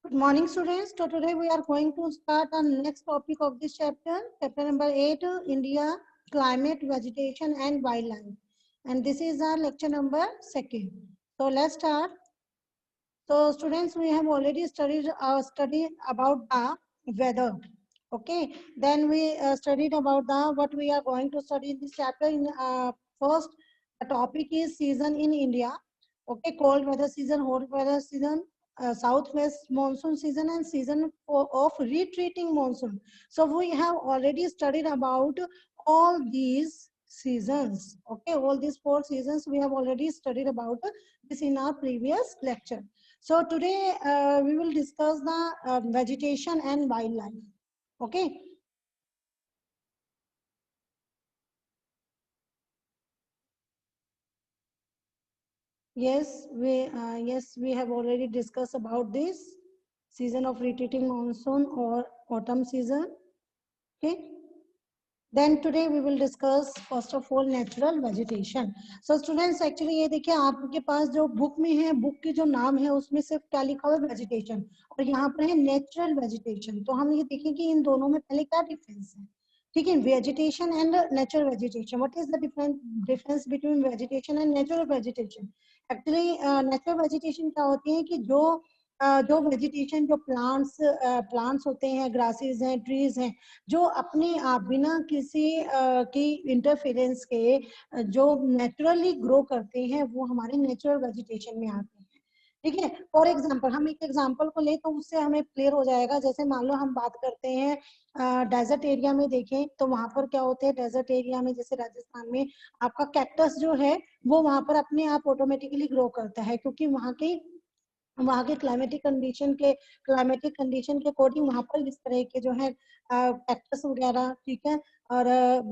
Good morning, students. So today we are going to start on next topic of this chapter, chapter number 8, India, climate, vegetation and wildlife. And this is our lecture number 2. So let's start. So students, we have already studied about the weather. Okay, then we studied about the what we are going to study in this chapter. In first, the topic is season in India. Okay, cold weather season, hot weather season, southwest monsoon season, and season of retreating monsoon. So we have already studied about all these seasons. Okay, all these 4 seasons we have already studied about this in our previous lecture. So today we will discuss the vegetation and wildlife. Okay. Yes, we have already discussed about this season of retreating monsoon or autumn season. Okay. Then today we will discuss first of all natural vegetation. So students actually ये देखिए आपके पास जो book में है, book की जो नाम है उसमें सिर्फ क्या लिखा हुआ है वेजिटेशन और यहाँ पर है नेचुरल वेजिटेशन. तो हम ये देखें कि इन दोनों में पहले क्या डिफरेंस है. ठीक है, vegetation and natural vegetation. What is the difference between vegetation and natural vegetation. Actually natural vegetation क्या होती है कि जो वेजिटेशन जो प्लांट्स होते हैं, ग्रासेस हैं, ट्रीज हैं, जो अपने आप बिना किसी की इंटरफेरेंस के जो नेचुरली ग्रो करते हैं वो हमारे नेचुरल वेजिटेशन में आते हैं. ठीक है, फॉर एग्जांपल हम एक एग्जांपल को ले तो उससे हमें क्लियर हो जाएगा. जैसे मान लो हम बात करते हैं डेजर्ट एरिया में, देखें तो वहां पर क्या होते हैं डेजर्ट एरिया में, जैसे राजस्थान में आपका कैक्टस जो है वो वहां पर अपने आप ऑटोमेटिकली ग्रो करता है, क्योंकि वहाँ के क्लाइमेटिक कंडीशन के अकॉर्डिंग वहाँ पर इस तरह के जो है कैक्टस वगैरह, ठीक है, और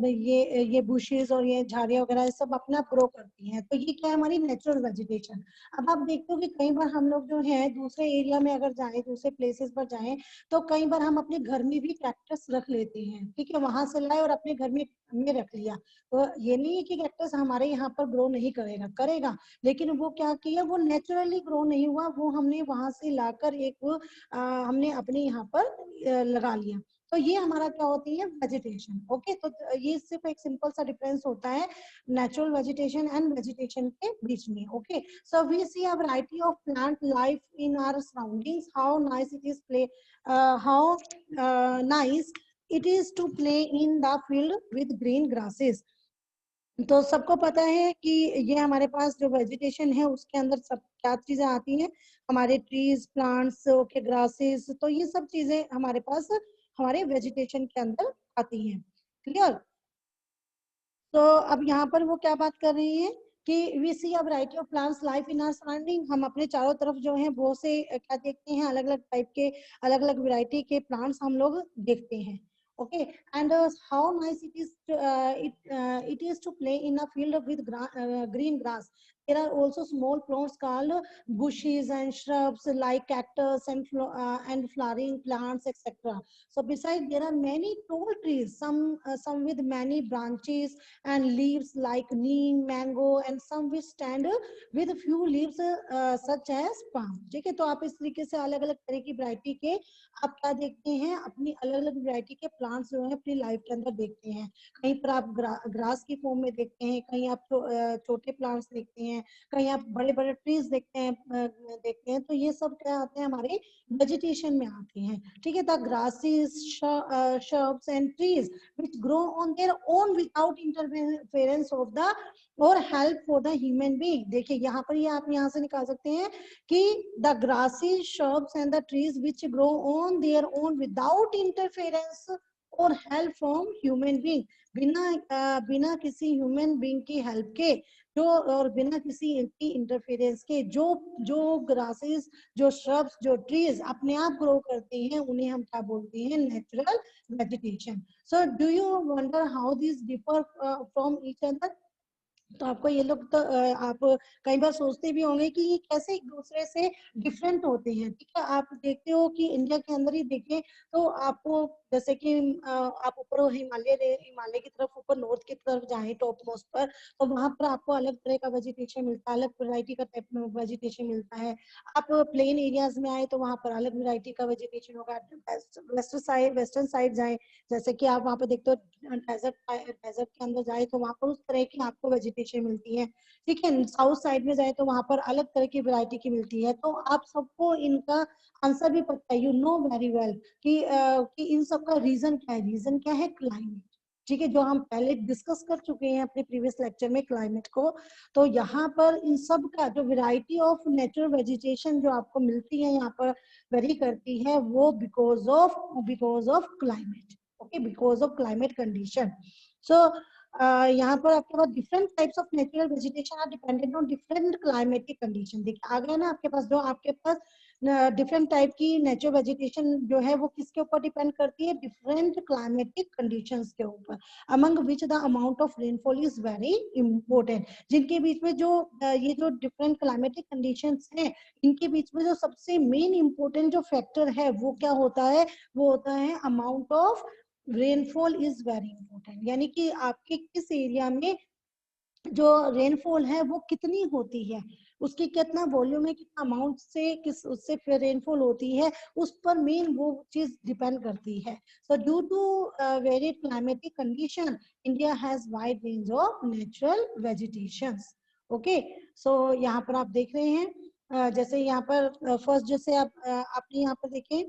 ये बुशेस और ये झाड़ियाँ वगैरह सब अपना ग्रो करती हैं. तो ये क्या है हमारी नेचुरल वेजिटेशन. अब आप देखते हो कि कई बार हम लोग जो है दूसरे एरिया में अगर जाएं, दूसरे प्लेसेस पर जाएं, तो कई बार हम अपने घर में भी कैक्टस रख लेते हैं. ठीक है, वहां से लाए और अपने घर में रख लिया. तो ये नहीं है कि कैक्टस हमारे यहाँ पर ग्रो नहीं करेगा, लेकिन वो क्या किया, वो नेचुरली ग्रो नहीं हुआ, वो हमने वहां से लाकर हमने अपने यहाँ पर लगा लिया. तो ये हमारा क्या होती है वेजिटेशन. ओके, तो ये सिर्फ एक सिंपल सा डिफरेंस होता है नेचुरल वेजिटेशन एंड वेजिटेशन के बीच में. Okay, so we see a variety of plant life in our surroundings. How nice it is play how nice it is to play in the field with green grasses. तो सबको पता है कि ये हमारे पास जो वेजिटेशन है उसके अंदर सब क्या चीजें आती हैं, हमारे ट्रीज, प्लांट्स, ओके, ग्रासेस. तो ये सब चीजें हमारे पास हमारे वेजिटेशन के अंदर आती हैं. क्लियर. तो अब यहाँ पर वो क्या बात कर रही है कि we see a variety of plants life in our surrounding. हम अपने चारों तरफ जो है बहुत से क्या देखते हैं, अलग अलग टाइप के, अलग अलग वैरायटी के प्लांट्स हम लोग देखते हैं. Okay, and how nice it is to play in a field with green grass. There are also small plants called bushes and shrubs like cactus and flowering plants, etc. So besides, there are many tall trees, some with many branches and leaves like neem, mango, and some which stand with a few leaves such as palm. ठीक है, तो आप इस तरीके से अलग अलग तरह की वैरायटी के आप क्या देखते हैं, अपनी अलग अलग वैरायटी के प्लांट्स जो है अपनी लाइफ के अंदर देखते हैं. कहीं पर आप ग्रास की फॉर्म में देखते हैं, कहीं आप छोटे प्लांट्स देखते हैं, कहीं आप बड़े बड़े ट्रीज देखते हैं. तो ये सब क्या आते हैं हमारे वेजिटेशन में आते हैं. ठीक है, the grasses, shrubs and trees which grow on their own without interference of the और help for the human being. देखिए यहाँ पर ये आप यहाँ से निकाल सकते हैं कि the grasses, shrubs and the trees which grow on their own without interference और हेल्प फ्रॉम ह्यूमन बीइंग. बिना किसी ह्यूमन बीइंग की हेल्प के, जो और बिना किसी की इंटरफेरेंस के जो ग्रासेस, जो श्रब्स, जो ट्रीज अपने आप ग्रो करते हैं उन्हें हम क्या बोलते हैं, natural vegetation. So do you wonder how this differ from each other. तो आपको ये लोग तो आप कई बार सोचते भी होंगे कि ये कैसे एक दूसरे से डिफरेंट होते हैं। ठीक है, आप देखते हो कि इंडिया के अंदर ही देखें तो आपको जैसे कि आप ऊपर हिमालय की तरफ ऊपर नॉर्थ की तरफ जाए टॉप मोस्ट पर, तो वहां पर आपको अलग तरह का वेजिटेशन मिलता है, अलग वैरायटी का टाइप में वेजिटेशन मिलता है। आप प्लेन एरियाज में आए तो वहां पर अलग वैरायटी का वेजिटेशन होगा। वेस्टर्न साइड जाए, जैसे कि आप वहां पर देखते हो डेजर्ट के अंदर जाए तो वहां पर उस तरह की आपको वेजिटेशन मिलती है। ठीक है, साउथ साइड में जाए तो वहां पर अलग तरह की वैरायटी की मिलती है। तो आप सबको इनका आंसर भी पता है, यू नो वेरी वेल कि इन सब का रीजन क्या है। रीजन क्या है? क्लाइमेट। ठीक है, जो हम पहले डिस्कस कर चुके हैं अपने प्रीवियस लेक्चर में क्लाइमेट को। तो यहाँ पर इन सब का जो वैरायटी ऑफ नेचुरल वेजिटेशन जो आपको मिलती है यहाँ पर वेरी करती है, वो because of climate. Okay, because of climate condition. So यहाँ पर आपके पास different types of natural vegetation are dependent on different climatic condition. देखिए आ गया ना आपके पास, जो आपके पास डिफरेंट टाइप की नेचुरल वेजिटेशन जो है वो किसके ऊपर डिपेंड करती है? डिफरेंट क्लाइमेटिक कंडीशंस के ऊपर। Among which the amount of rainfall is very important. जिनके बीच में जो ये जो डिफरेंट क्लाइमेटिक कंडीशंस हैं, इनके बीच में जो सबसे मेन इंपॉर्टेंट जो फैक्टर है वो क्या होता है? वो होता है amount of rainfall is very important. यानी कि आपके किस एरिया में जो रेनफॉल है वो कितनी होती है, उसकी कितना वॉल्यूम है, कितना अमाउंट से किस उससे फिर रेनफॉल होती है, उस पर मेन वो चीज डिपेंड करती है। So due to varied climatic condition, India has wide range of natural vegetations. Okay, so यहाँ पर आप देख रहे हैं जैसे यहाँ पर फर्स्ट जैसे आपने यहाँ पर देखें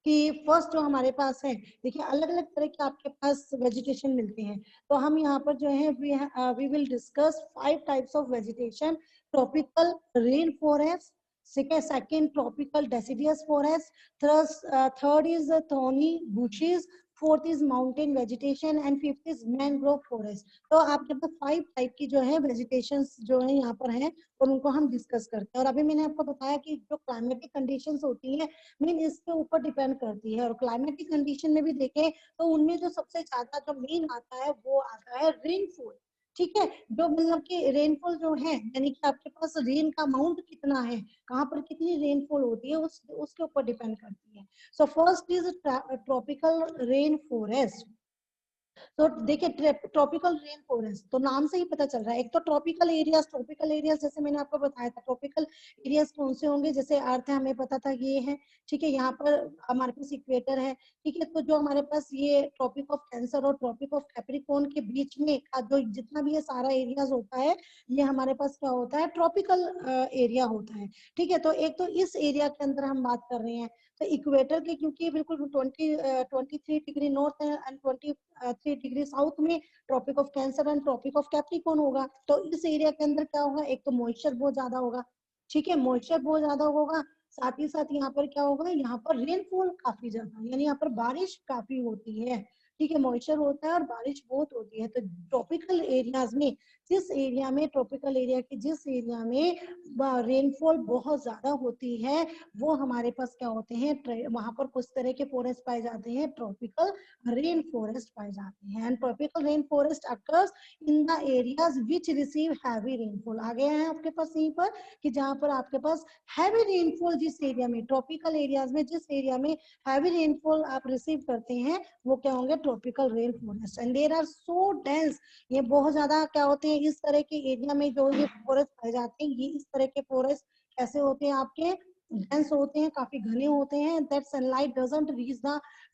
कि फर्स्ट जो हमारे पास है, देखिए अलग अलग तरह के आपके पास वेजिटेशन मिलते हैं। तो हम यहाँ पर जो है we will discuss 5 types of vegetation. Tropical rain forest, second tropical deciduous forest, third is thorny bushes, fourth is mountain vegetation and fifth is mangrove forest. तो आपके पास 5 टाइप की जो है वेजिटेशन जो है यहाँ पर है, और उनको हम डिस्कस करते हैं। और अभी मैंने आपको बताया कि जो क्लाइमेटिक कंडीशंस होती है मेन इसके ऊपर डिपेंड करती है। और क्लाइमेटिक कंडीशन में भी देखें तो उनमें जो सबसे ज्यादा जो मेन आता है वो आता है रेनफॉल। ठीक है, जो मतलब कि रेनफॉल जो है यानी कि आपके पास रेन का अमाउंट कितना है, कहाँ पर कितनी रेनफॉल होती है, उसके ऊपर डिपेंड करती है। So first is tropical rain forest. तो देखिए ट्रॉपिकल रेन फॉरेस्ट तो नाम से ही पता चल रहा है। एक तो ट्रॉपिकल एरियाज जैसे मैंने आपको बताया था, ट्रॉपिकल एरियाज कौन से होंगे? जैसे अर्थ है, हमें पता था ये है। ठीक है, यहाँ पर हमारे पास इक्वेटर है। ठीक है, तो जो हमारे पास ये ट्रॉपिक ऑफ कैंसर और ट्रॉपिक ऑफ कैप्रिकॉर्न के बीच में का जो जितना भी ये सारा एरियाज होता है, ये हमारे पास क्या होता है? ट्रॉपिकल एरिया होता है। ठीक है, तो एक तो इस एरिया के अंदर हम बात कर रहे हैं। तो इक्वेटर के क्योंकि बिल्कुल 23 degree north and 23 degree south में tropic of cancer and tropic of capricorn होगा। तो इस एरिया के अंदर क्या होगा? एक तो मॉइस्चर बहुत ज्यादा होगा। ठीक है, मॉइस्चर बहुत ज्यादा होगा, साथ ही साथ यहाँ पर क्या होगा? यहाँ पर रेनफॉल काफी ज्यादा, यानी यहाँ पर बारिश काफी होती है। ठीक है, मॉइस्चर होता है और बारिश बहुत होती है। तो ट्रॉपिकल एरियाज में ट्रॉपिकल एरिया के जिस एरिया में रेनफॉल बहुत ज्यादा होती है, वो हमारे पास क्या होते हैं? वहां पर कुछ तरह के फॉरेस्ट पाए जाते हैं, ट्रॉपिकल रेन फॉरेस्ट पाए जाते हैं। And tropical rain forest occurs in the areas which receive heavy rainfall. आ गया है आपके पास यहीं पर कि जहां पर आपके पास हैवी रेनफॉल, जिस एरिया में ट्रॉपिकल एरियाज में जिस एरिया में हैवी रेनफॉल आप रिसीव करते हैं, वो क्या होंगे? Tropical rain forest. And there are so dense, ये बहुत ज्यादा क्या होते हैं? इस तरह के एरिया में जो ये फॉरेस्ट पाए जाते हैं, ये इस तरह के फॉरेस्ट कैसे होते हैं? आपके डेंस होते हैं, काफी घने होते हैं। That sunlight doesn't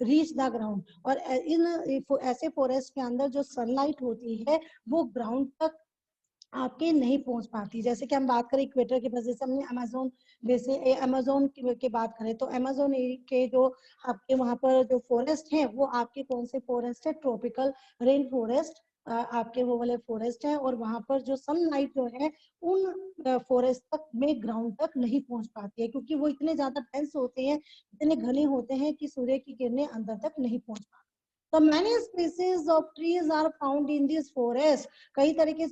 reach the ground. और इन ऐसे फॉरेस्ट के अंदर जो सनलाइट होती है वो ग्राउंड तक आपके नहीं पहुंच पाती। जैसे कि हम बात करें इक्वेटर के पास, जैसे हमने अमेजोन अमेजोन की बात करें, तो अमेजोन के जो आपके वहां पर जो फॉरेस्ट है वो आपके कौन से फॉरेस्ट है? ट्रॉपिकल रेन फॉरेस्ट आपके वो वाले फॉरेस्ट है। और वहां पर जो सनलाइट जो है उन फॉरेस्ट तक में ग्राउंड तक नहीं पहुंच पाती है, क्योंकि वो इतने ज्यादा डेंस होते हैं, इतने घने होते हैं कि सूर्य की किरणें अंदर तक नहीं पहुंच पाती। तो many species of trees are found in this forest। कई तरह के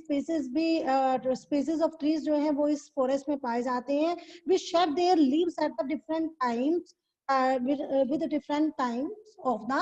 स्पीसीज ऑफ ट्रीज जो है वो इस फॉरेस्ट में पाए जाते हैं। which shed their leaves at the different times with different times of the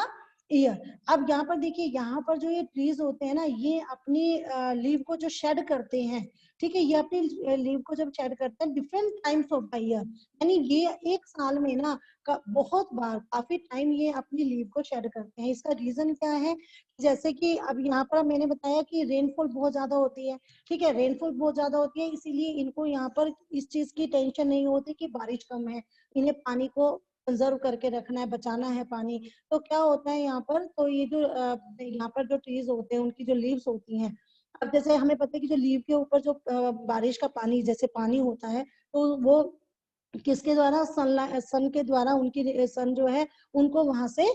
year. अब यहाँ पर देखिए, यहाँ पर जो ये ट्रीज होते हैं ना, ये अपनी लीव को जो शेड करते हैं, ठीक है, ये अपनी लीव को जब शेड करते हैं different times of the year, यानी ये एक साल में ना बहुत बार, काफी टाइम ये अपनी लीव को शेड करते हैं। इसका रीजन क्या है? जैसे कि अब यहाँ पर मैंने बताया कि रेनफॉल बहुत ज्यादा होती है, ठीक है, रेनफॉल बहुत ज्यादा होती है, इसीलिए इनको यहाँ पर इस चीज की टेंशन नहीं होती कि बारिश कम है, इन्हें पानी को कंजर्व करके रखना है, बचाना है पानी। तो क्या होता है यहाँ पर, तो ये जो यहाँ पर जो ट्रीज होते हैं उनकी जो लीव्स होती हैं, अब जैसे हमें पता है कि जो लीव के ऊपर जो बारिश का पानी जैसे पानी होता है, तो वो किसके द्वारा, सन के द्वारा, उनकी सन जो है उनको वहां से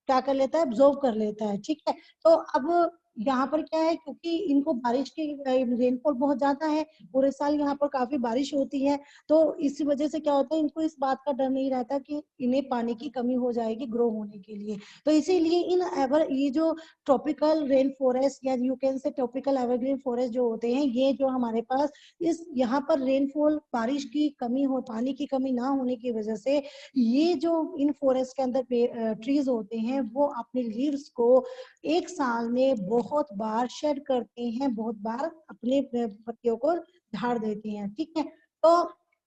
क्या कर लेता है, एब्जॉर्ब कर लेता है, ठीक है। तो अब यहाँ पर क्या है, क्योंकि इनको बारिश की रेनफॉल बहुत ज्यादा है, पूरे साल यहाँ पर काफी बारिश होती है, तो इसी वजह से क्या होता है, इनको इस बात का डर नहीं रहता कि इन्हें पानी की कमी हो जाएगी ग्रो होने के लिए। तो इसीलिए इन एवर ये जो ट्रॉपिकल रेन फॉरेस्ट या you can say tropical evergreen forest जो होते हैं, ये जो हमारे पास इस यहाँ पर रेनफॉल, बारिश की कमी हो, पानी की कमी ना होने की वजह से, ये जो इन फॉरेस्ट के अंदर ट्रीज होते हैं, वो अपने लीव्स को एक साल में बहुत बार शेड करते हैं, बहुत बार अपने पत्तियों को झाड़ देते हैं, ठीक है। तो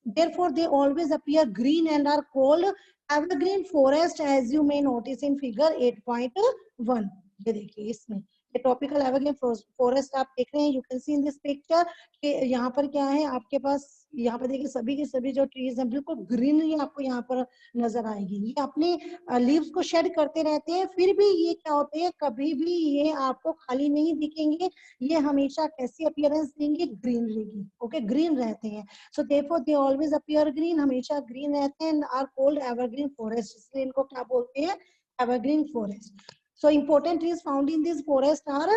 therefore they always appear green and are called evergreen forest, as you may notice in figure 8.1। ये देखिए, इसमें ये ट्रॉपिकल एवरग्रीन फॉरेस्ट आप देख रहे हैं, you can see in this picture कि यहाँ पर क्या है आपके पास, यहाँ पर देखिए सभी के सभी जो ट्रीज हैं बिल्कुल ग्रीनरी आपको यहाँ पर नजर आएगी। ये अपने लीव्स को शेड करते रहते हैं, फिर भी ये क्या होते हैं, कभी भी ये आपको खाली नहीं दिखेंगे, ये हमेशा कैसी अपीयरेंस देंगे, ग्रीनरी की, ओके, ग्रीन रहते हैं। So therefore they always appear green, हमेशा ग्रीन रहते हैं, आर कॉल्ड एवरग्रीन फॉरेस्ट, इसलिए इनको क्या बोलते हैं, evergreen forest. So important trees found in this forest are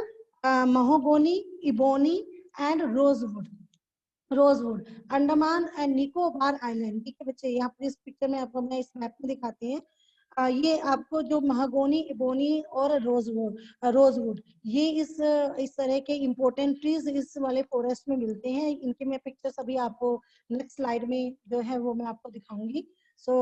mahogany, ebony and rosewood, Andaman and Nicobar island, ठीक है बच्चे, यहाँ पर इस पिक्चर में आपको मैं इस मैप में दिखाते हैं। ये आपको जो महागोनी, इबोनी और रोजवुड, ये इस तरह के इंपॉर्टेंट ट्रीज इस वाले फॉरेस्ट में मिलते हैं। इनके मैं पिक्चर्स अभी आपको नेक्स्ट स्लाइड में जो है वो मैं आपको दिखाऊंगी। सो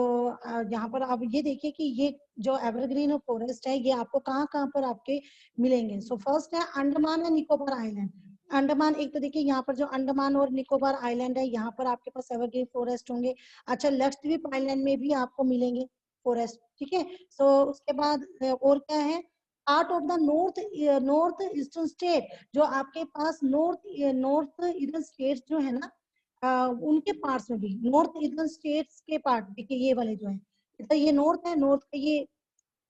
यहाँ पर आप ये देखिए कि ये जो एवरग्रीन फॉरेस्ट है, ये आपको कहाँ कहाँ पर आपके मिलेंगे। सो फर्स्ट है अंडमान एंड निकोबार आइलैंड। अंडमान, एक तो देखिए यहाँ पर जो अंडमान और निकोबार आइलैंड है, यहाँ पर आपके पास एवरग्रीन फॉरेस्ट होंगे। अच्छा, लक्षद्वीप आइलैंड में भी आपको मिलेंगे फॉरेस्ट, ठीक है। सो उसके बाद और क्या है, part of the north eastern state, जो आपके पास नॉर्थ ईस्टर्न स्टेट्स जो है ना, उनके पार्ट्स में भी, नॉर्थ ईस्टर्न स्टेट्स के पार्ट देखिए, ये वाले जो है, तो ये नॉर्थ है, नॉर्थ का ये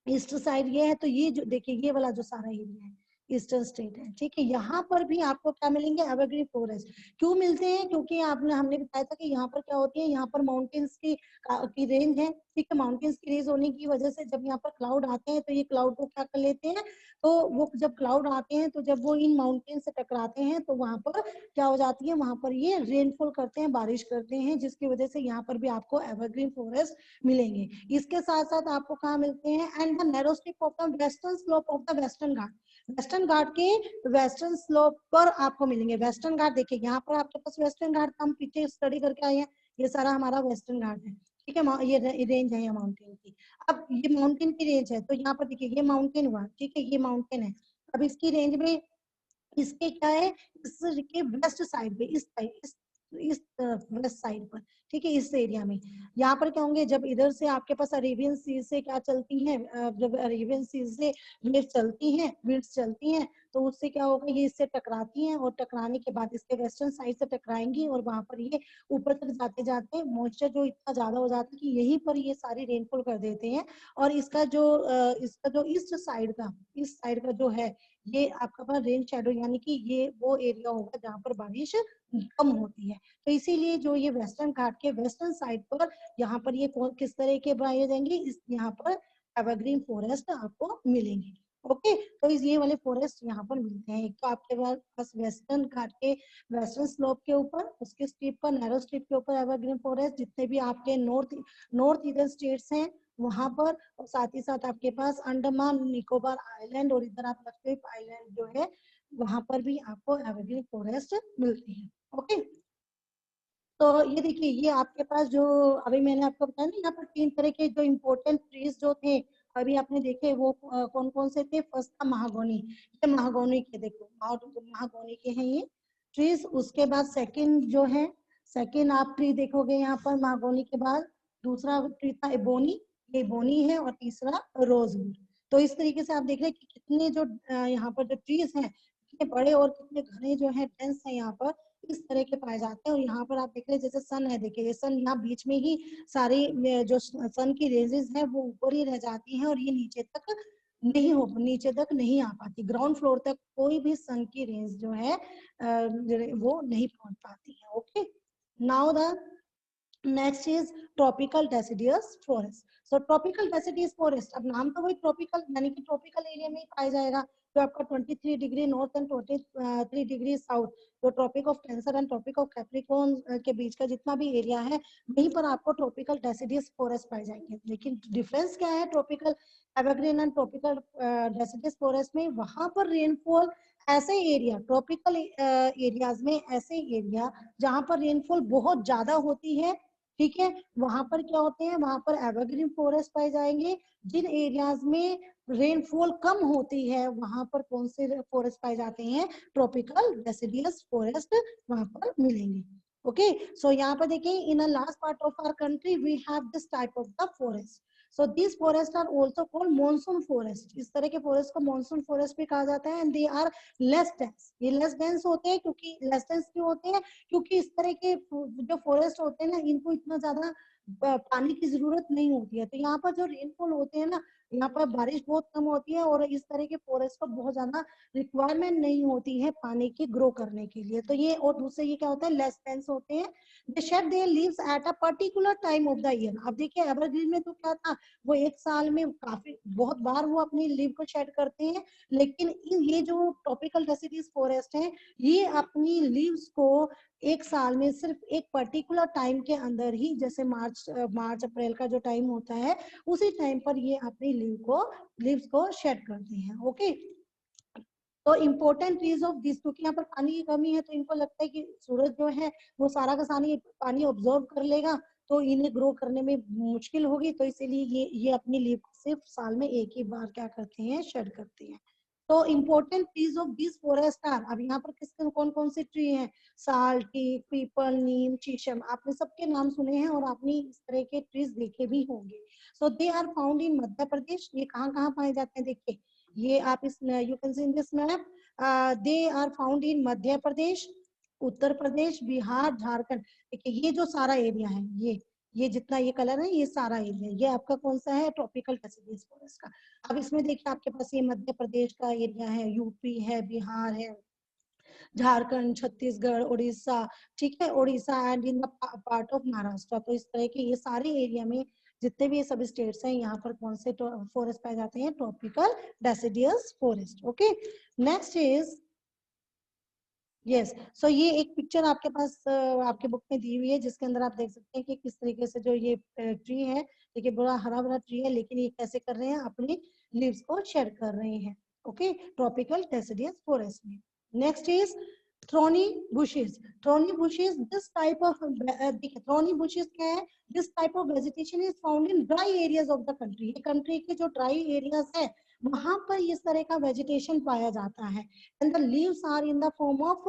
ईस्ट साइड ये है, तो ये जो देखिए ये वाला जो सारा एरिया है ईस्टर्न स्टेट है, ठीक है। यहाँ पर भी आपको क्या मिलेंगे, एवरग्रीन फॉरेस्ट। क्यों मिलते हैं? क्योंकि हमने बताया था कि यहाँ पर क्या होती है, यहाँ पर माउंटेन्स की रेंज है, ठीक है। माउंटेन्स की रेंज होने की वजह से जब यहाँ पर क्लाउड आते हैं, तो ये क्लाउड को क्या कर लेते हैं, तो वो जब क्लाउड आते हैं, तो जब वो इन माउंटेन से टकराते हैं, तो वहां पर क्या हो जाती है, वहां पर ये रेनफॉल करते हैं, बारिश करते हैं, जिसकी वजह से यहाँ पर भी आपको एवरग्रीन फॉरेस्ट मिलेंगे। इसके साथ साथ आपको कहाँ मिलते हैं, and the narrow strip of the western slope of the western Ghat, western Ghat के वेस्टर्न स्लोप पर आपको मिलेंगे। वेस्टर्न घाट देखिए, यहाँ पर आपके पास वेस्टर्न घाट हम पीछे स्टडी करके आए हैं, ये सारा हमारा वेस्टर्न घाट है, ठीक है। ये रेंज है माउंटेन की। अब ये माउंटेन की रेंज है, तो यहाँ पर देखिए ये माउंटेन हुआ, ठीक है, ये माउंटेन है। अब इसकी रेंज में इसके क्या है, इसके वेस्ट साइड पे, इस वेस्ट साइड पर, ठीक है, इस एरिया में यहाँ पर क्या होंगे, जब इधर से आपके पास अरेबियन सी से क्या चलती है, जब अरेबियन सी से विंड्स चलती हैं, तो उससे क्या होगा, ये इससे टकराती हैं, और टकराने के बाद इसके वेस्टर्न साइड से टकराएंगी, और वहां पर ये ऊपर तक जाते जाते मॉइस्चर जो इतना ज्यादा हो जाता है कि यहीं पर ये सारी रेनफॉल कर देते हैं। और इसका जो इस साइड का जो है, ये आपका पास रेन शेडो, यानी कि ये वो एरिया होगा जहाँ पर बारिश कम होती है। तो इसीलिए जो ये वेस्टर्न घाट के वेस्टर्न साइड पर यहाँ पर ये किस तरह के पाए जाएंगे, इस यहाँ पर एवरग्रीन फॉरेस्ट आपको मिलेंगे। ओके, तो इस ये वाले फॉरेस्ट यहाँ पर मिलते हैं। एक तो आपके पास वेस्टर्न घाट के वेस्टर्न स्लोप के ऊपर, उसके स्ट्रिप पर, नैरो स्ट्रिप के ऊपर एवरग्रीन फॉरेस्ट, जितने भी आपके नॉर्थ ईस्टर्न स्टेट्स हैं वहां पर, और साथ ही साथ आपके पास अंडमान निकोबार आइलैंड, और इधर आप लक्षद्वीप आइलैंड जो है, वहां पर भी आपको एवरग्रीन फॉरेस्ट मिलती है। ओके, तो ये देखिए, ये आपके पास जो अभी मैंने आपको बताया ना, यहाँ पर 3 तरह के जो इम्पोर्टेंट ट्रीज जो थे, अभी आपने देखे वो कौन कौन से थे। फर्स्ट था महागोनी, ये महागोनी के देखो, महागोनी के हैं ये ट्रीज। उसके बाद सेकंड जो है, सेकंड आप ट्री देखोगे यहाँ पर महागोनी के बाद, दूसरा ट्री था एबोनी, ये एबोनी है, और तीसरा रोजवुड। तो इस तरीके से आप देख रहे हैं कि कितने जो यहाँ पर जो ट्रीज हैं कितने बड़े और कितने घने जो है डेंस है यहाँ पर, इस तरह के पाए जाते हैं। और यहाँ पर आप देख रहे हैं जैसे सन है, देखिए ये सन यहाँ बीच में ही सारी जो सन की रेजेस है वो ऊपर ही रह जाती हैं, और ये नीचे तक नहीं हो, नीचे तक नहीं आ पाती, ग्राउंड फ्लोर तक कोई भी सन की रेंज जो है वो नहीं पहुंच पाती है। Okay, now the next is tropical deciduous forest. So tropical deciduous forest, अब नाम तो वही ट्रॉपिकल, यानी कि ट्रॉपिकल एरिया में ही पाया जाएगा, जो आपका 23 degree north and 23 degree south, जो tropic of cancer and tropic of capricorn के बीच का जितना भी एरिया है, वहीं पर आपको ट्रॉपिकल डेसिडियस फॉरेस्ट पाए जाएंगे। लेकिन डिफरेंस क्या है tropical evergreen and tropical deciduous forest में? वहां पर रेनफॉल ऐसे एरिया, ट्रॉपिकल एरियाज में ऐसे एरिया जहां पर रेनफॉल बहुत ज्यादा होती है, ठीक है, वहां पर क्या होते हैं, वहां पर एवरग्रीन फॉरेस्ट पाए जाएंगे। जिन एरियाज में रेनफॉल कम होती है वहां पर कौन से फॉरेस्ट पाए जाते हैं? ट्रॉपिकल डेसिडियस फॉरेस्ट वहां पर मिलेंगे। ओके, सो यहाँ पर देखिए, in a last part of our country we have this type of the forest. So this forest are also called monsoon forest. इस तरह के फॉरेस्ट को मॉनसून फॉरेस्ट भी कहा जाता है। And they are less dense, ये लेस डेंस होते हैं। क्योंकि लेस डेंस क्यों होते हैं? क्योंकि इस तरह के जो फॉरेस्ट होते हैं ना, इनको इतना ज्यादा पानी की जरूरत नहीं होती है। तो यहाँ पर जो रेनफॉल होते हैं ना, यहाँ पर बारिश बहुत कम होती है, और इस तरह के फॉरेस्ट को बहुत ज्यादा रिक्वायरमेंट नहीं होती है पानी की ग्रो करने के लिए। तो ये, और दूसरे ये क्या होता है, लेस डेंस होते हैं। They shed their leaves at a particular time of the year. अब देखिए एवरग्रीन में तो क्या था, वो एक साल में काफी बहुत बार वो अपनी लीव को शेड करते हैं। लेकिन ये जो ट्रॉपिकल डेसिडियस फॉरेस्ट है, ये अपनी लीव्स को एक साल में सिर्फ एक पर्टिकुलर टाइम के अंदर ही, जैसे मार्च अप्रैल का जो टाइम होता है, उसी टाइम पर ये अपनी लीव्स को शेड करते हैं। ओके, तो इम्पोर्टेंट ट्रीज ऑफ दिस, क्योंकि यहाँ पर पानी की कमी है, तो इनको लगता है कि सूरज जो है वो सारा का सारा पानी ऑब्जॉर्व कर लेगा, तो इन्हें ग्रो करने में मुश्किल होगी। तो इसीलिए ये अपनी लीव को सिर्फ साल में एक ही बार क्या करते हैं, शेड करते हैं। तो important trees of this forest are, अब यहाँ पर किसके कौन कौन से ट्री हैं? साल, टीक, पीपल, नीम, शीशम, आपने सबके नाम सुने हैं और आपने इस तरह के ट्रीज देखे भी होंगे। सो दे आर फाउंड इन मध्य प्रदेश। ये कहाँ कहाँ पाए जाते हैं? देखिए, ये आप इस you can see in this map, they are found in Madhya Pradesh, Uttar Pradesh, Bihar, Jharkhand. देखिए ये जो सारा एरिया है, ये जितना ये कलर है, ये सारा एरिया, ये आपका कौन सा है? ट्रॉपिकल डेसिडियस फॉरेस्ट का। अब इसमें देखिए आपके पास ये मध्य प्रदेश का एरिया है, यूपी है, बिहार है, झारखंड, छत्तीसगढ़, उड़ीसा, ठीक है, Orissa and in the part of Maharashtra. तो इस तरह के ये सारे एरिया में जितने भी सब स्टेट्स हैं, यहाँ पर कौन से फॉरेस्ट पाए जाते हैं? Tropical deciduous forest. Okay, next is, yes, so ये एक पिक्चर आपके पास आपके बुक में दी हुई है, जिसके अंदर आप देख सकते हैं कि किस तरीके से जो ये ट्री है, देखिए बड़ा हरा भरा ट्री है, लेकिन ये कैसे कर रहे हैं? अपनी लीव्स को शेड कर रहे हैं। ओके, ट्रॉपिकल डेसिडियस फॉरेस्ट में। Next is thorny bushes. Thorny bushes, this type of, देखिए थ्रोनी बुशेस क्या है? This type of vegetation is found in dry areas of the country. ये कंट्री के जो ड्राई एरियाज है वहां पर इस तरह का वेजिटेशन पाया जाता है। And the leaves are in the form of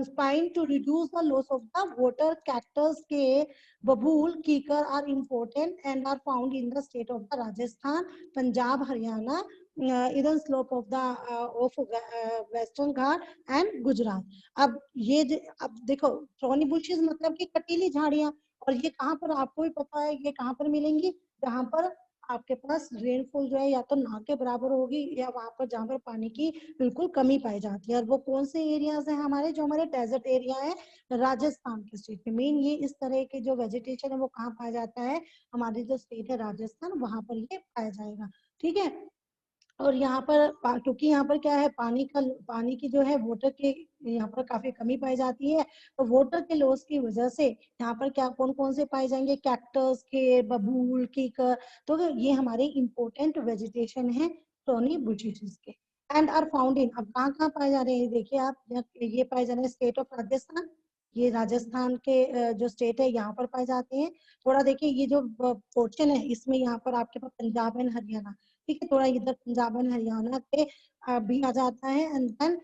spine to reduce the loss of the water. Cactus के बबूल, कीकर are important and are found in the state of the Rajasthan, Punjab, Haryana, eastern slope of the of western Ghat and Gujarat. अब ये अब देखो, thorny bushes मतलब कि कटीली झाड़ियां, और ये कहाँ पर? आपको भी पता है ये कहाँ पर मिलेंगी? जहाँ पर आपके पास रेनफॉल जो है या तो ना के बराबर होगी, या वहां पर जहाँ पर पानी की बिल्कुल कमी पाई जाती है। और वो कौन से एरियाज हैं हमारे? जो हमारे डेजर्ट एरिया है राजस्थान के स्टेट में। मेन ये इस तरह के जो वेजिटेशन है वो कहाँ पाया जाता है? हमारे जो स्टेट है राजस्थान, वहां पर ये पाया जाएगा। ठीक है, और यहाँ पर क्योंकि यहाँ पर क्या है, पानी की जो है वाटर के यहाँ पर काफी कमी पाई जाती है, तो वाटर के लॉस की वजह से यहाँ पर क्या कौन कौन से पाए जाएंगे? कैक्टस के, बबूल, कीकर। तो ये हमारे इंपॉर्टेंट वेजिटेशन है थ्रोनी बुशेस के। एंड आर फाउंड इन, अब कहाँ कहाँ पाए जा रहे हैं? देखिए आप, ये पाए जा रहे हैं स्टेट ऑफ राजस्थान, ये राजस्थान के जो स्टेट है यहाँ पर पाए जाते हैं। थोड़ा देखिए ये जो पोर्शन है इसमें यहाँ पर आपके पास पंजाब एंड हरियाणा, ठीक है, थोड़ा इधर पंजाब एंड हरियाणा पे भी आ जाता है। And then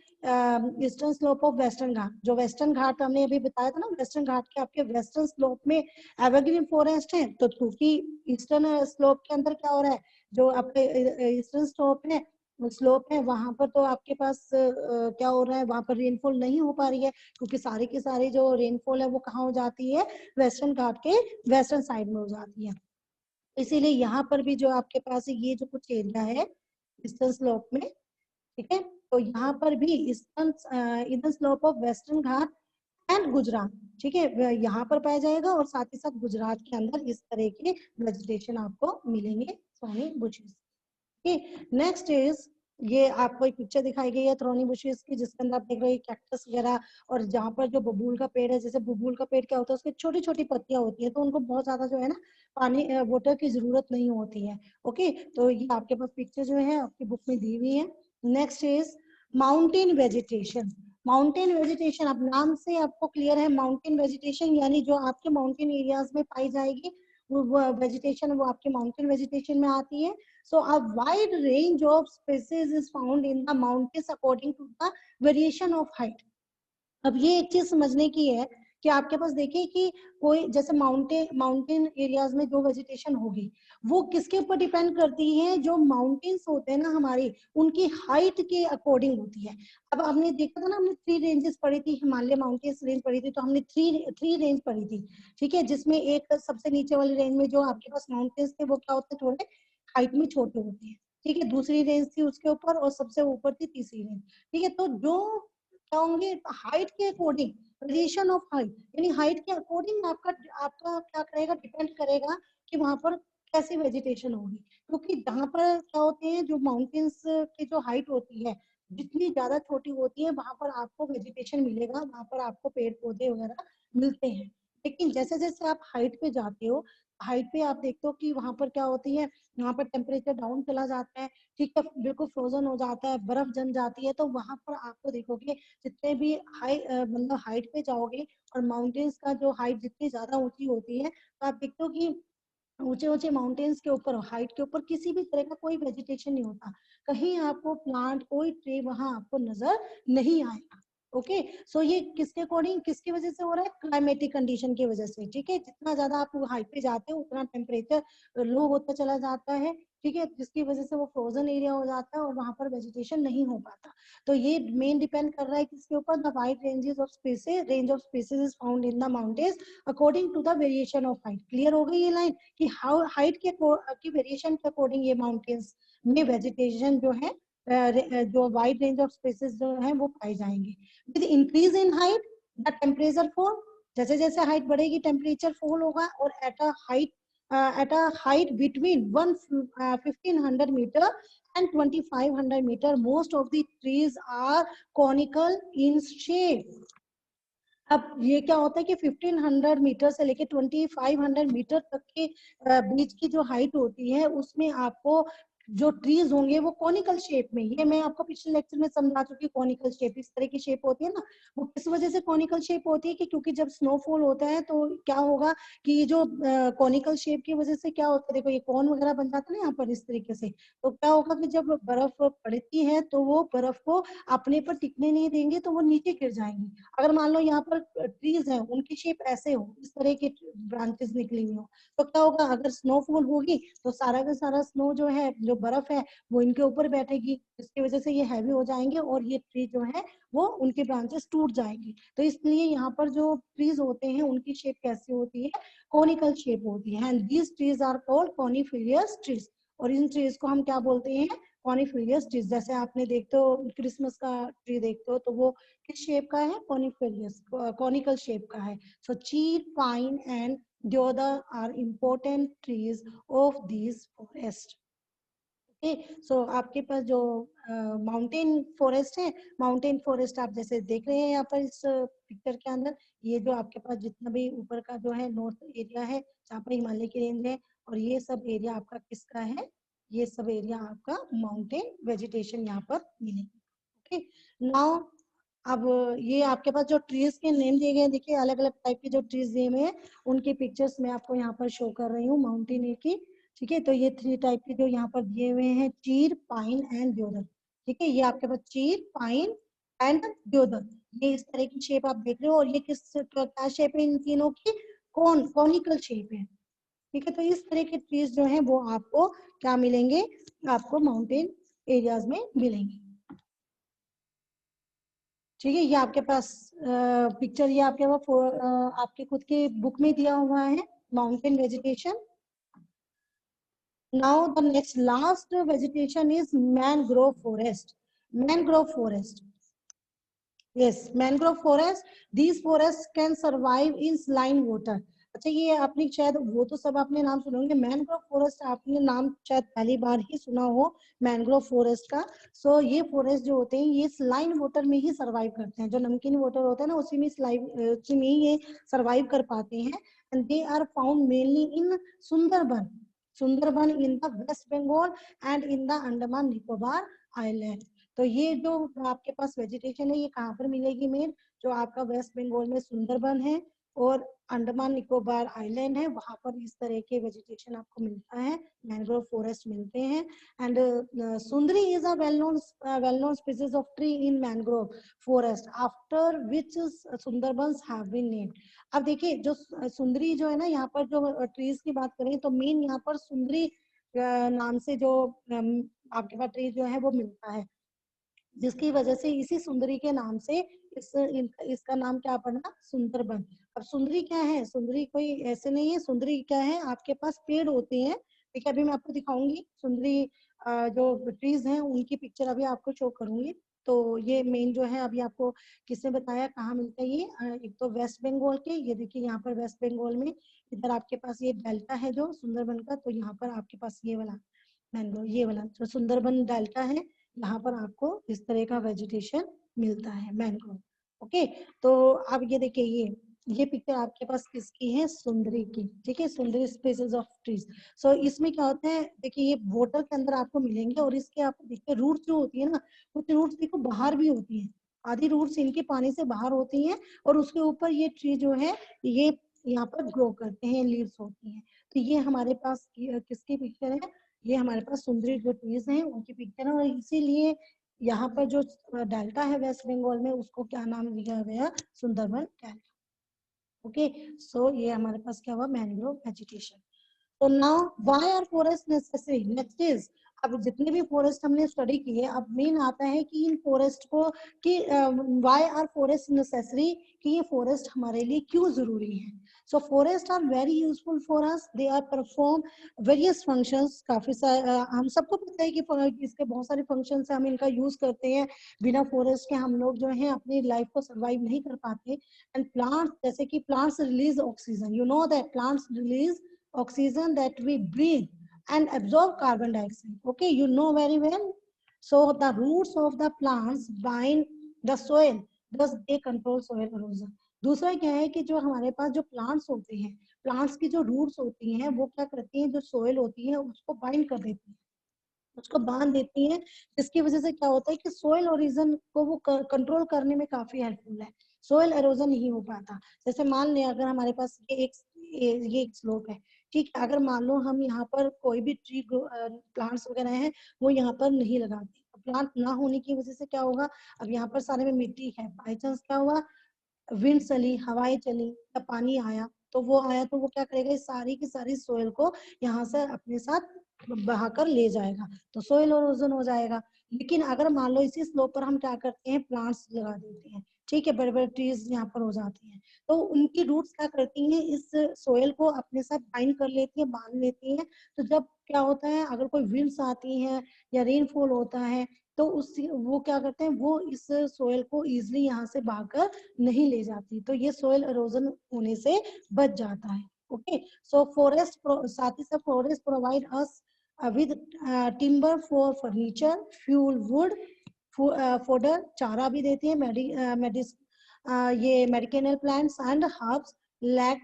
eastern slope of western Ghat, जो वेस्टर्न घाट हमने अभी बताया था ना, वेस्टर्न घाट के आपके वेस्टर्न स्लोप में एवरग्रीन फॉरेस्ट है। तो क्योंकि ईस्टर्न स्लोप के अंदर क्या हो रहा है, जो आपके ईस्टर्न स्लोप है वहां पर तो आपके पास क्या हो रहा है, वहां पर रेनफॉल नहीं हो पा रही है, क्योंकि सारी की सारी जो रेनफॉल है वो कहाँ हो जाती है, वेस्टर्न घाट के वेस्टर्न साइड में हो जाती है। इसीलिए यहाँ पर भी जो आपके पास ये जो कुछ एरिया है ईस्टर्न स्लोप में, ठीक है, तो यहाँ पर भी eastern eastern slope of western Ghat and Gujarat, ठीक है, यहाँ पर पाया जाएगा। और साथ ही साथ गुजरात के अंदर इस तरह के वेजिटेशन आपको मिलेंगे, थ्रॉनी बुशेस। नेक्स्ट इज, ये आपको एक पिक्चर दिखाई गई है थ्रॉनी बुशेस की, जिसके अंदर आप देख रहे हो कैक्टस वगैरह, और जहाँ पर जो बबूल का पेड़ है, जैसे बबूल का पेड़ क्या होता है, उसके छोटी छोटी पत्तियां होती है, तो उनको बहुत ज्यादा जो है ना पानी वाटर की जरूरत नहीं होती है। ओके, तो ये आपके पास पिक्चर जो है आपकी बुक में दी हुई है। Next is mountain vegetation. Mountain vegetation, अब नाम से आपको क्लियर है, माउंटेन वेजिटेशन यानी जो आपके माउंटेन एरियाज में पाई जाएगी वो वेजिटेशन, वो आपके माउंटेन वेजिटेशन में आती है। So a wide range of species is found in the mountains according to the variation of height. अब ये एक चीज समझने की है कि आपके पास देखिए कि कोई जैसे माउंटेन एरियाज में जो वेजिटेशन होगी वो किसके ऊपर डिपेंड करती है, जो माउंटेन्स होते हैं ना हमारी, उनकी हाइट के अकॉर्डिंग होती है। अब हमने देखा था ना, हमने 3 रेंजेस पढ़ी थी, हिमालय माउंटेन्स रेंज पढ़ी थी, तो हमने थ्री रेंज पढ़ी थी, ठीक है, जिसमें एक सबसे नीचे वाली रेंज में जो आपके पास माउंटेन्स थे वो क्या होते हैं, थोड़े हाइट में छोटे होते हैं, ठीक है, दूसरी रेंज थी उसके ऊपर, और सबसे ऊपर थी तीसरी रेंज, ठीक है। तो जो क्या होंगे, हाइट के अकॉर्डिंग, वेरिएशन ऑफ हाइट, यानी हाइट के अकॉर्डिंग आपका आपका क्या करेगा, डिपेंड करेगा कि वहां पर कैसी वेजिटेशन होगी। क्योंकि जहां पर क्या होते हैं, जो माउंटेन्स की जो हाइट होती है जितनी ज्यादा छोटी होती है, वहां पर आपको वेजिटेशन मिलेगा, वहां पर आपको पेड़ पौधे वगैरह मिलते हैं। लेकिन जैसे जैसे आप हाइट पे जाते हो, हाइट पे आप देखते हो कि वहां पर क्या होती है, वहां पर टेम्परेचर डाउन चला जाता है, ठीक है, बिल्कुल फ्रोजन हो जाता है, बर्फ जम जाती है। तो वहां पर आपको देखोगे जितने भी मतलब हाइट पे जाओगे, और माउंटेन्स का जो हाइट जितनी ज्यादा ऊंची होती है, तो आप देखते हो कि ऊंचे ऊंचे माउंटेन्स के ऊपर, हाइट के ऊपर किसी भी तरह का कोई वेजिटेशन नहीं होता, कहीं आपको प्लांट, कोई ट्री वहां आपको नजर नहीं आएगा। ओके, सो ये किसके अकॉर्डिंग, किसकी वजह से हो रहा है, क्लाइमेटिक कंडीशन की वजह से, ठीक है, जितना ज्यादा आप हाइट पे जाते हो उतना टेम्परेचर लो होता चला जाता है, ठीक है, जिसकी वजह से वो फ्रोजन एरिया हो जाता है और वहां पर वेजिटेशन नहीं हो पाता। तो ये मेन डिपेंड कर रहा है किसके ऊपर, the wide range of species is found in the mountains according to the variation of height. Clear हो गई ये लाइन कि हाउ हाइट के वेरिएशन के अकॉर्डिंग ये माउंटेन्स में वेजिटेशन जो है, जो वाइड रेंज ऑफ स्पेसिस जो है वो पाई जाएंगे। With increase in height the temperature fall, जैसे जैसे हाइट बढ़ेगी टेम्परेचर फॉल होगा, और at a height between 1500 metre and 2500 meter most of the trees are conical in shape। अब ये क्या होता है कि 1500 मीटर से लेके 2500 मीटर तक के बीच की जो हाइट होती है, उसमें आपको जो ट्रीज होंगे वो कॉनिकल शेप में, ये मैं आपको पिछले लेक्चर में समझा चुकी, कॉनिकल शेप इस तरह की शेप होती है ना। वो किस वजह से कॉनिकल शेप होती है कि क्योंकि जब स्नोफॉल होता है तो क्या होगा कि ये जो कॉनिकल शेप की वजह से क्या होता है, देखो ये कॉन वगैरह बन जाता है ना यहाँ पर इस तरीके से, तो क्या होगा कि जब बर्फ पड़ती है तो वो बर्फ को अपने पर टिकने नहीं देंगे, तो वो नीचे गिर जाएंगी। अगर मान लो यहाँ पर ट्रीज है, उनकी शेप ऐसे हो, इस तरह की ब्रांचेस निकली हुई हो, तो क्या होगा, अगर स्नोफॉल होगी तो सारा का सारा स्नो जो है, जो बर्फ है, वो इनके ऊपर बैठेगी, जिसकी वजह से ये हैवी हो जाएंगे और ये ट्री जो है वो उनके ब्रांचेस टूट जाएंगी। तो इसलिए यहाँ पर जो ट्रीज होते हैं उनकी शेप कैसी होती है, कॉनिकल शेप होती है, and these trees are called coniferous trees. और इन ट्रीज को हम क्या बोलते हैं, कॉनिफिलियस ट्रीज। जैसे आपने देखते हो क्रिसमस का ट्री देखते हो तो वो किस शेप का है, कॉनिफिलियस, कॉनिकल शेप का है। सो चीड़, pine and deodar are important trees of these forest। सो आपके पास जो माउंटेन फॉरेस्ट है, माउंटेन फॉरेस्ट आप जैसे देख रहे हैं यहाँ पर इस पिक्चर के अंदर, ये जो आपके पास जितना भी ऊपर का जो है नॉर्थ एरिया है जहाँ पर हिमालय की रेंज है, और ये सब एरिया आपका किसका है, ये सब एरिया आपका माउंटेन वेजिटेशन यहाँ पर मिलेगी। ओके, नाउ अब ये आपके पास जो ट्रीज के नेम दिए गए हैं, देखिए अलग अलग टाइप के जो ट्रीज दिए हुए हैं उनकी पिक्चर्स मैं आपको यहाँ पर शो कर रही हूँ माउंटेन की। ठीक है, तो ये 3 टाइप के जो यहाँ पर दिए हुए हैं, चीर, पाइन एंड देवदार। ठीक है, ये आपके पास चीर, पाइन एंड देवदार, ये इस तरह की शेप आप देख रहे हो। और ये किस क्या शेप है इन तीनों की? कॉनिकल शेप है। ठीक है, तो इस तरह के ट्रीज जो है वो आपको क्या मिलेंगे? आपको माउंटेन एरियाज में मिलेंगे। ठीक है, ये आपके पास पिक्चर, ये आपके पास आपके खुद के बुक में दिया हुआ है, mountain vegetation. Now the next last vegetation is mangrove forest. Mangrove forest, yes, mangrove forest, these forests can survive in saline water। अच्छा, ये आपने शायद वो तो सब आपने नाम सुने होंगे, मैनग्रोव फॉरेस्ट आपने नाम शायद पहली बार ही सुना हो मैनग्रोव फॉरेस्ट का। सो ये फॉरेस्ट जो होते हैं ये सलाइन वाटर में ही सरवाइव करते हैं, जो नमकीन वाटर होता है ना उसी में उसी में ही ये सरवाइव कर पाते हैं। And they are found mainly in Sundarban, Sundarban in the West Bengal and in the Andaman Nicobar island. तो ये जो आपके पास वेजिटेशन है ये कहाँ पर मिलेगी? मेन जो आपका वेस्ट बंगाल में सुंदरबन है और अंडमान निकोबार आइलैंड है, वहां पर इस तरह के वेजिटेशन आपको मिलता है, मैंग्रोव फॉरेस्ट मिलते हैं। And sundari is a well known species of tree in mangrove forest after which Sundarbans have been named. अब देखिए जो सुंदरी जो है ना, यहाँ पर जो ट्रीज की बात करें तो मेन यहाँ पर सुंदरी नाम से जो आपके पास ट्री जो है वो मिलता है, जिसकी वजह से इसी सुंदरी के नाम से इसका नाम क्या पड़ा? सुंदरबन। अब सुंदरी क्या है? सुंदरी कोई ऐसे नहीं है, सुंदरी क्या है? आपके पास पेड़ होते हैं। ठीक है, अभी मैं आपको दिखाऊंगी सुंदरी जो ट्रीज हैं उनकी पिक्चर अभी आपको शो करूंगी। तो ये मेन जो है अभी आपको किसने बताया कहाँ मिलता है ये? एक तो वेस्ट बंगाल के, ये देखिए यहाँ पर वेस्ट बंगाल में इधर आपके पास ये डेल्टा है जो सुंदरबन का, तो यहाँ पर आपके पास ये वाला मैंगो, ये वाला जो सुंदरबन डेल्टा है, यहाँ पर आपको इस तरह का वेजिटेशन मिलता है, मैंग्रोव। ओके, तो अब ये देखिए ये पिक्चर आपके पास किसकी है? सुंदरी की। ठीक है, सुंदरी स्पीसीज ऑफ ट्रीज। सो इसमें क्या होता है, देखिए ये वाटर के अंदर आपको मिलेंगे और इसके आप देखिए रूट्स जो होती है ना, कुछ रूट्स देखो बाहर भी होती है, आधी रूट्स इनके पानी से बाहर होती हैं और उसके ऊपर ये ट्री जो है ये यहाँ पर ग्रो करते हैं, लीव्स होती हैं। तो ये हमारे पास किसकी पिक्चर है? ये हमारे पास सुंदरी जो ट्रीज हैं उनकी पिक्चर है, और इसीलिए यहाँ पर जो डेल्टा है वेस्ट बंगाल में उसको क्या नाम दिया गया? सुंदरबन डेल्टा। ओके, सो ये हमारे पास क्या हुआ? Mangrove vegetation. तो now why are forest necessary? Next is, अब जितने भी फॉरेस्ट हमने स्टडी किए, अब मेन आता है कि इन फॉरेस्ट को कि व्हाई आर फॉरेस्ट नेसेसरी, कि ये फॉरेस्ट हमारे लिए क्यों जरूरी है। So forest are very useful for us, they are perform various functions. काफी सारे हम सबको पता है कि इसके बहुत सारे फंक्शंस हम इनका यूज करते हैं, बिना फॉरेस्ट के हम लोग जो है अपनी लाइफ को सर्वाइव नहीं कर पाते। एंड प्लांट्स, जैसे कि plants release oxygen, you know that plants release oxygen that we breathe and absorb carbon dioxide. Okay, you know very well. So the roots of the plants bind the soil, thus they control soil erosion. दूसरा क्या है कि जो हमारे पास जो plants होते हैं, plants की जो रूट्स होती हैं वो क्या करती हैं? जो सोयल होती है उसको बाइंड कर देती है, उसको बांध देती है, जिसकी वजह से क्या होता है कि सोयल ओरिजन को वो कंट्रोल करने में काफी हेल्पफुल है, सोयल एरोजन नहीं हो पाता। जैसे मान लें अगर हमारे पास ये एक स्लोप है, ठीक है, अगर मान लो हम यहाँ पर कोई भी ट्री प्लांट्स वगैरह हैं वो यहाँ पर नहीं लगाते, प्लांट ना होने की वजह से क्या होगा? अब यहाँ पर सारे में मिट्टी है, बाई चांस क्या हुआ, विंड चली, हवाएं चली या पानी आया, तो वो आया तो वो क्या करेगा? इस सारी की सारी सोयल को यहाँ से अपने साथ बहाकर ले जाएगा, तो सोयल इरोजन हो जाएगा। लेकिन अगर मान लो इसी स्लोप पर हम क्या करते हैं? प्लांट्स लगा देते हैं, ठीक है, बड़े बड़े ट्रीज यहाँ पर हो जाती हैं, तो उनकी रूट्स क्या करती हैं? इस सोयल को अपने साथ बाइंड कर लेती है, बांध लेती है। तो जब क्या होता है, अगर कोई विंड्स आती है या रेनफॉल होता है तो उस वो क्या करते हैं? वो इस सोयल को इजिली यहाँ से बहाकर नहीं ले जाती, तो ये सोयल इरोजन होने से बच जाता है। ओके, सो फॉरेस्ट, साथ ही साथ forest provide us with timber for furniture, fuel, wood, fodder, चारा भी देती है, ये medicinal plants and herbs like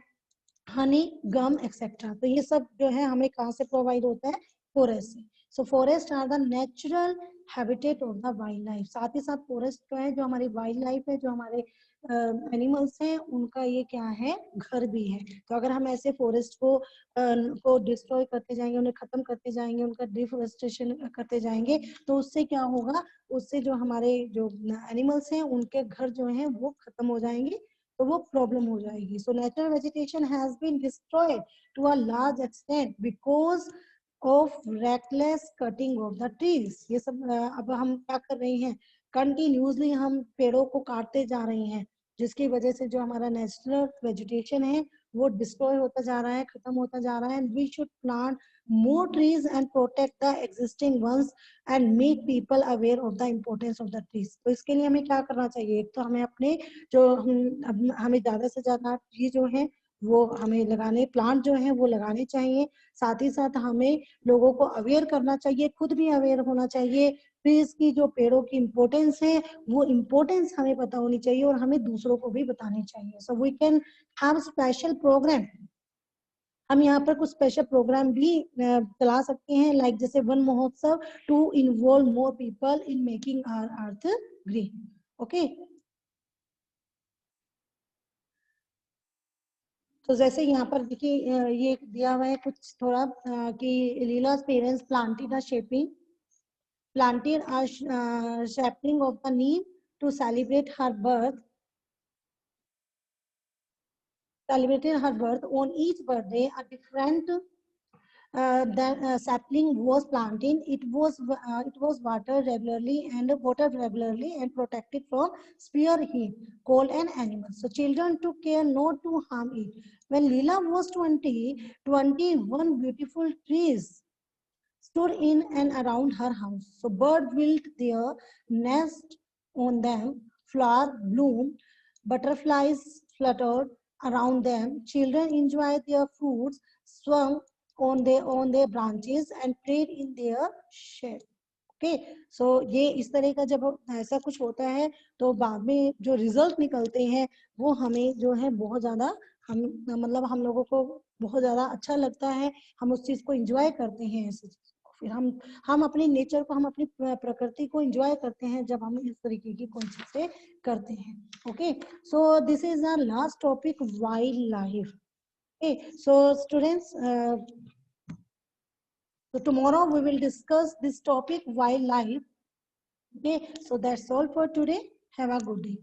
honey, gum etcetera. तो ये सब जो है हमें कहाँ से प्रोवाइड होता है? फॉरेस्ट से। So forest are the natural habitat of the wildlife. साथ ही साथ फॉरेस्ट जो है, जो हमारी वाइल्ड लाइफ है, जो हमारे एनिमल्स हैं, उनका ये क्या है, घर भी है। तो अगर हम ऐसे फॉरेस्ट को डिस्ट्रॉय करते जाएंगे, उन्हें खत्म करते जाएंगे, उनका डिफोरेस्टेशन करते जाएंगे, तो उससे क्या होगा, उससे जो हमारे जो एनिमल्स हैं, उनके घर जो हैं वो खत्म हो जाएंगे, तो वो प्रॉब्लम हो जाएगी। So natural vegetation has been destroyed to a large extent because of reckless cutting of the trees. ये सब अब हम क्या कर रहे हैं, कंटिन्यूसली हम पेड़ों को काटते जा रहे हैं, जिसकी वजह से जो हमारा नेचुरल वेजिटेशन है वो डिस्ट्रॉय होता जा रहा है, खत्म होता जा रहा है। And we should plant more trees and protect the existing ones and make people aware of the importance of the trees। तो इसके लिए हमें क्या करना चाहिए, एक तो हमें अपने जो हमें ज्यादा से ज्यादा ट्री जो है वो हमें लगाने, प्लांट जो है वो लगाने चाहिए। साथ ही साथ हमें लोगों को अवेयर करना चाहिए, खुद भी अवेयर होना चाहिए। ट्रीज की जो पेड़ों की इम्पोर्टेंस है वो इम्पोर्टेंस हमें पता होनी चाहिए और हमें दूसरों को भी बतानी चाहिए। So we can have special programme, हम यहाँ पर कुछ स्पेशल प्रोग्राम भी चला सकते हैं, लाइक जैसे Van Mahotsav, to involve more people in making our earth green. Okay, तो जैसे यहाँ पर देखिए ये दिया हुआ है कुछ थोड़ा कि लीला's parents planted a sapling of the neem to celebrate her birth. Celebrated her birth. On each birthday, a different sapling was planted. It was watered regularly and protected from severe heat, cold, and animals. So children took care not to harm it. When Leela was 20, 21 beautiful trees stood in and around her house. So birds built their nest on them, flowers bloomed, butterflies fluttered around them, children enjoyed their fruits, swung on their branches and played in their shade. Okay, so ये इस तरह का जब ऐसा कुछ होता है तो बाद में जो रिजल्ट निकलते हैं वो हमें जो है बहुत ज्यादा, हम मतलब हम लोगों को बहुत ज्यादा अच्छा लगता है, हम उस चीज को एंजॉय करते हैं। ऐसी चीज को फिर हम अपनी नेचर को, हम अपनी प्रकृति को एंजॉय करते हैं जब हम इस तरीके की कोई चीजें करते हैं। Okay, so this is our last topic, wildlife. Okay, so students, so tomorrow we will discuss this topic, wildlife. Okay, so that's all for today. Have a good day.